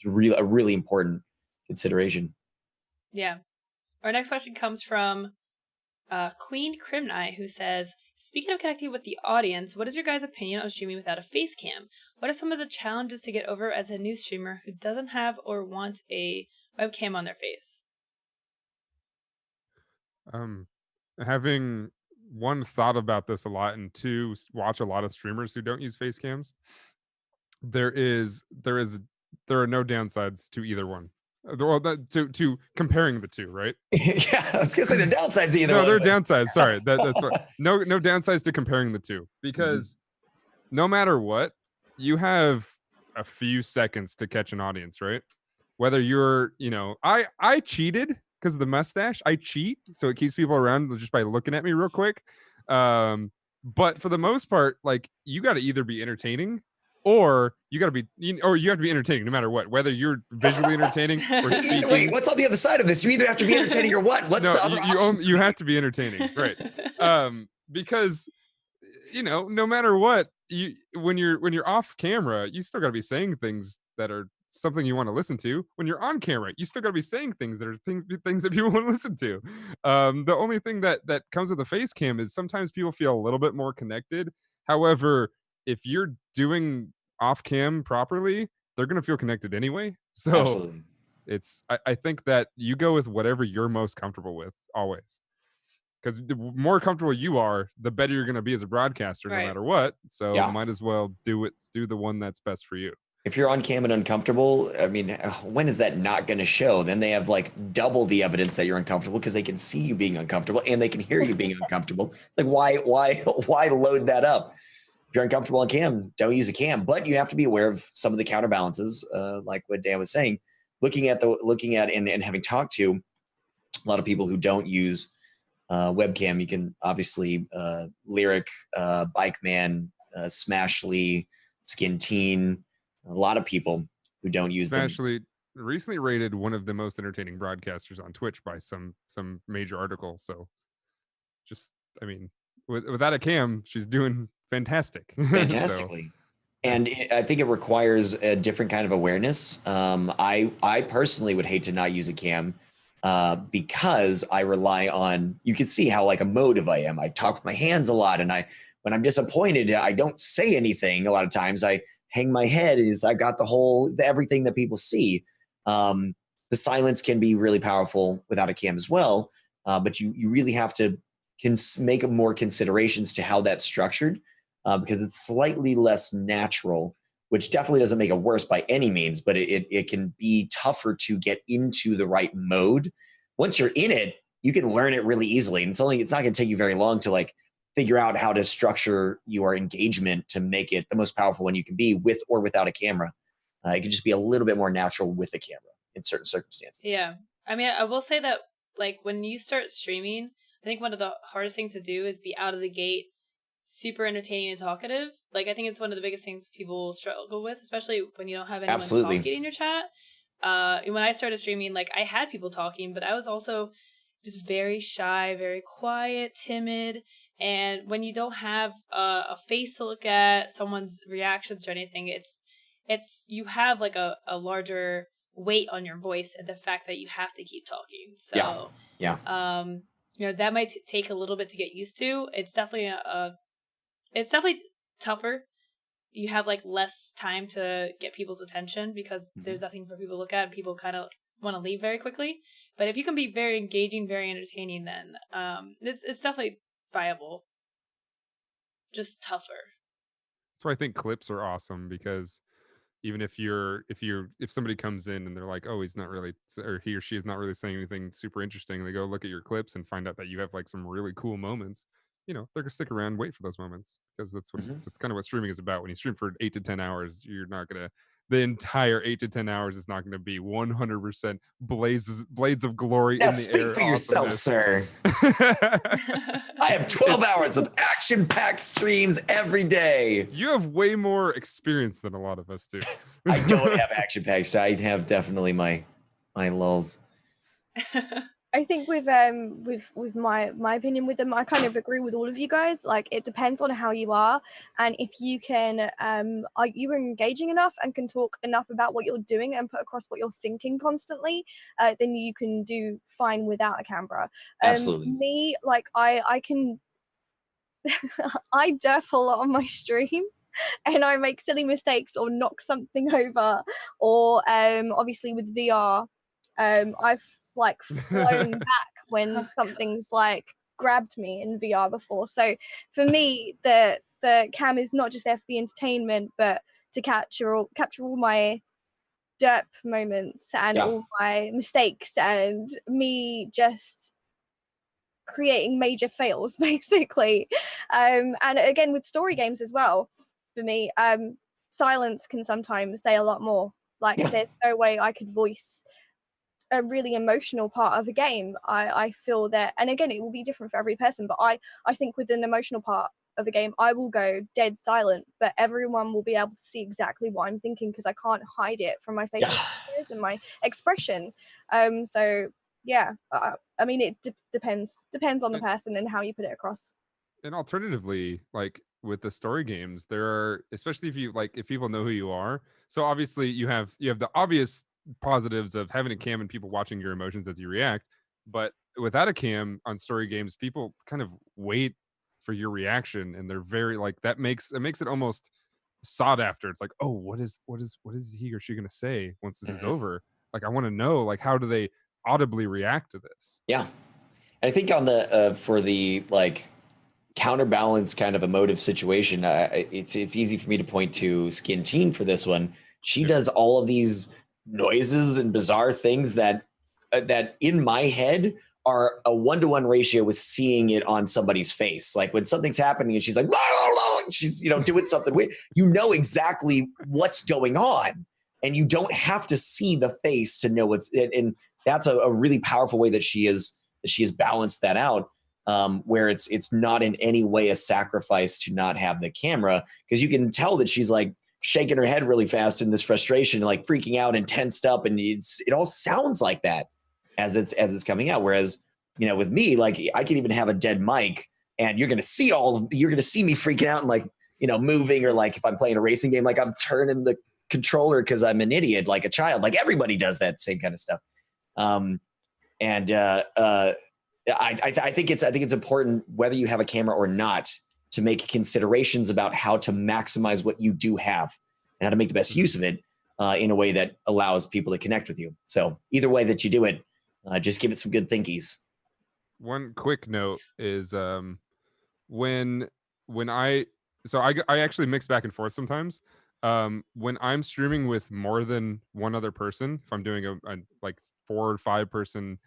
It's a really important consideration. Yeah. Our next question comes from Queen Crimni, who says, speaking of connecting with the audience, what is your guys' opinion on streaming without a face cam? What are some of the challenges to get over as a new streamer who doesn't have or wants a webcam on their face? Having one thought about this a lot, and two, watch a lot of streamers who don't use face cams. There are no downsides to either one. Well, to comparing the two, right? Yeah, I was gonna say the downsides either. No, there are downsides. Sorry, that's right. No downsides to comparing the two, because no matter what, you have a few seconds to catch an audience, right? Whether you're, I cheated because of the mustache. I cheat, so it keeps people around just by looking at me real quick. But for the most part, like, you got to either be entertaining, or you got to be, or you have to be entertaining no matter what, whether you're visually entertaining or speaking. Wait, what's on the other side of this? You either have to be entertaining or what? What's the other you have to be entertaining, right? Because no matter what, when you're off camera, you still got to be saying things that are something you want to listen to. When you're on camera, you still got to be saying things that are things that people want to listen to. The only thing that comes with a face cam is sometimes people feel a little bit more connected. However, if you're doing off cam properly, they're going to feel connected anyway. So Absolutely. I think that you go with whatever you're most comfortable with always. Because the more comfortable you are, the better you're going to be as a broadcaster, Right. no matter what. So might as well do the one that's best for you. If you're on cam and uncomfortable, I mean, when is that not going to show? Then they have like double the evidence that you're uncomfortable, because they can see you being uncomfortable and they can hear you being uncomfortable. It's like, why load that up? If you're uncomfortable on cam, don't use a cam. But you have to be aware of some of the counterbalances, like what Dan was saying. Looking at and having talked to a lot of people who don't use webcam, you can obviously Lyric, Bike Man, Smashly, Skin Teen, a lot of people who don't use them. Smashly recently rated one of the most entertaining broadcasters on Twitch by some major article. So just, I mean, without a cam, she's doing fantastically. So. And I think it requires a different kind of awareness. I personally would hate to not use a cam, because I rely on, you can see how like emotive I am. I talk with my hands a lot, and when I'm disappointed, I don't say anything. A lot of times I hang my head, I got everything that people see. The silence can be really powerful without a cam as well. But you really have to make more considerations to how that's structured, because it's slightly less natural, which definitely doesn't make it worse by any means, but it can be tougher to get into the right mode. Once you're in it, you can learn it really easily. And it's not going to take you very long to like figure out how to structure your engagement to make it the most powerful one you can be, with or without a camera. It can just be a little bit more natural with a camera in certain circumstances. Yeah. I mean, I will say that, like, when you start streaming, I think one of the hardest things to do is be out of the gate super entertaining and talkative. Like, I think it's one of the biggest things people struggle with, especially when you don't have anyone talking in your chat. When I started streaming, like, I had people talking, but I was also just very shy, very quiet, timid. And when you don't have a face to look at, someone's reactions or anything, it's you have like a larger weight on your voice, and the fact that you have to keep talking. So that might take a little bit to get used to. It's definitely it's definitely tougher. You have like less time to get people's attention, because there's nothing for people to look at, and people kind of want to leave very quickly. But if you can be very engaging, very entertaining, then it's definitely viable. Just tougher. That's why I think clips are awesome, because even if somebody comes in and they're like, oh, he's not really, or he or she is not really saying anything super interesting, they go look at your clips and find out that you have like some really cool moments, they're gonna stick around and wait for those moments, because that's kind of what streaming is about. When you stream for 8 to 10 hours, the entire 8 to 10 hours is not going to be 100% blades of glory in the air. Speak for yourself, sir. I have 12 hours of action-packed streams every day. You have way more experience than a lot of us do. I don't have action-packed, so I have definitely my lulls. I think with my opinion with them, I kind of agree with all of you guys. Like, it depends on how you are, and if you can are you engaging enough and can talk enough about what you're doing and put across what you're thinking constantly, then you can do fine without a camera. Absolutely. Me, like, I can I derp a lot on my stream. And I make silly mistakes or knock something over, or obviously with VR, I've like flown back when something's like grabbed me in VR before. So for me, the cam is not just there for the entertainment, but to capture all my derp moments and all my mistakes and me just creating major fails basically. And again with story games as well, for me, silence can sometimes say a lot more. Like, there's no way I could voice a really emotional part of a game. I feel that, and again, it will be different for every person, but I think with an emotional part of a game, I will go dead silent, but everyone will be able to see exactly what I'm thinking because I can't hide it from my facial features and my expression. So yeah, I mean, it depends on the person and how you put it across. And alternatively, like with the story games, there are, especially if people know who you are. So obviously you have the obvious positives of having a cam and people watching your emotions as you react. But without a cam on story games, people kind of wait for your reaction, and they're very like that makes it almost sought after. It's like, oh, what is he or she gonna say once this is over? Like, I want to know, like, how do they audibly react to this? Yeah. And I think on the for the like counterbalance kind of emotive situation, it's easy for me to point to Skin Teen for this one. She does all of these noises and bizarre things that that in my head are a 1-to-1 ratio with seeing it on somebody's face. Like when something's happening and she's like, blah, blah, blah, she's doing something weird, you know exactly what's going on, and you don't have to see the face to know what's. And that's a really powerful way that she has balanced that out. Where it's not in any way a sacrifice to not have the camera, because you can tell that she's like shaking her head really fast in this frustration, like freaking out and tensed up, and it all sounds like that as it's coming out. Whereas with me, like I can even have a dead mic, and you're gonna see me freaking out and like moving, or like if I'm playing a racing game, like I'm turning the controller because I'm an idiot, like a child. Like everybody does that same kind of stuff. I think it's important, whether you have a camera or not, to make considerations about how to maximize what you do have and how to make the best use of it in a way that allows people to connect with you. So either way that you do it, just give it some good thinkies. One quick note is when I actually mix back and forth sometimes. When I'm streaming with more than one other person, if I'm doing a like 4 or 5 person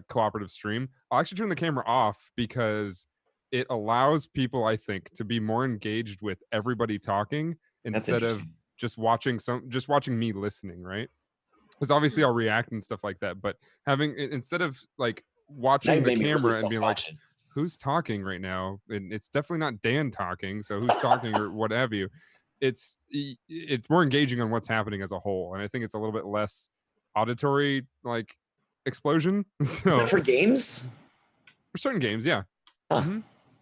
cooperative stream, I'll actually turn the camera off because it allows people, I think, to be more engaged with everybody talking instead of just watching me listening, right? Because obviously I'll react and stuff like that, but having instead of like watching the camera and being like, who's talking right now, and it's definitely not Dan talking, so who's talking or what have you, it's more engaging on what's happening as a whole, and I think it's a little bit less auditory like explosion. So, is that for games? For certain games, yeah.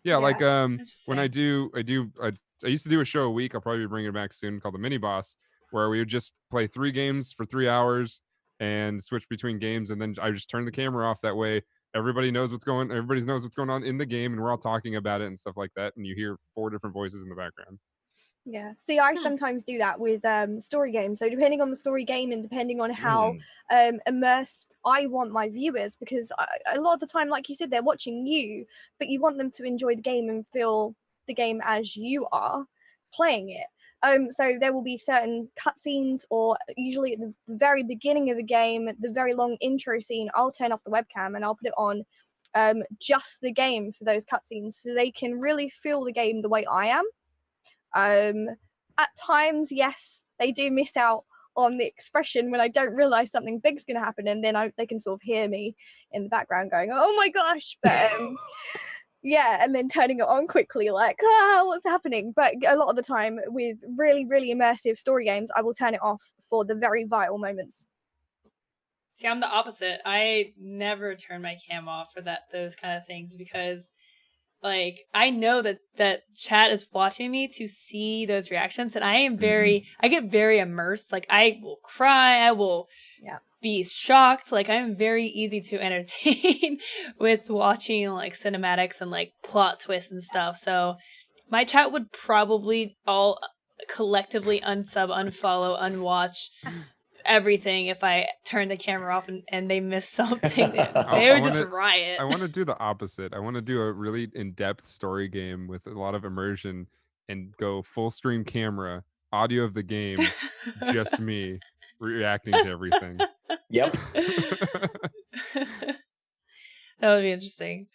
Yeah, like when I used to do a show a week. I'll probably be bringing it back soon, called the Mini Boss, where we would just play 3 games for 3 hours and switch between games, and then I just turn the camera off. That way everybody knows what's going on in the game, and we're all talking about it and stuff like that, and you hear 4 different voices in the background. Yeah, see, I sometimes do that with story games. So depending on the story game and depending on how immersed I want my viewers, because a lot of the time, like you said, they're watching you, but you want them to enjoy the game and feel the game as you are playing it. So there will be certain cutscenes, or usually at the very beginning of the game, the very long intro scene, I'll turn off the webcam and I'll put it on just the game for those cutscenes, so they can really feel the game the way I am. At times, yes, they do miss out on the expression when I don't realize something big's going to happen, and then they can sort of hear me in the background going, oh my gosh, but yeah, and then turning it on quickly like, what's happening? But a lot of the time with really, really immersive story games, I will turn it off for the very vital moments. See, I'm the opposite. I never turn my cam off for those kind of things because, like, I know that chat is watching me to see those reactions, and I am I get very immersed. Like, I will cry, I will be shocked. Like, I'm very easy to entertain with watching like cinematics and like plot twists and stuff. So my chat would probably all collectively unsub, unfollow, unwatch everything if I turn the camera off and they miss something. They would just riot. I want to do the opposite. I want to do a really in-depth story game with a lot of immersion and go full stream camera, audio of the game, just me reacting to everything. Yep. That would be interesting.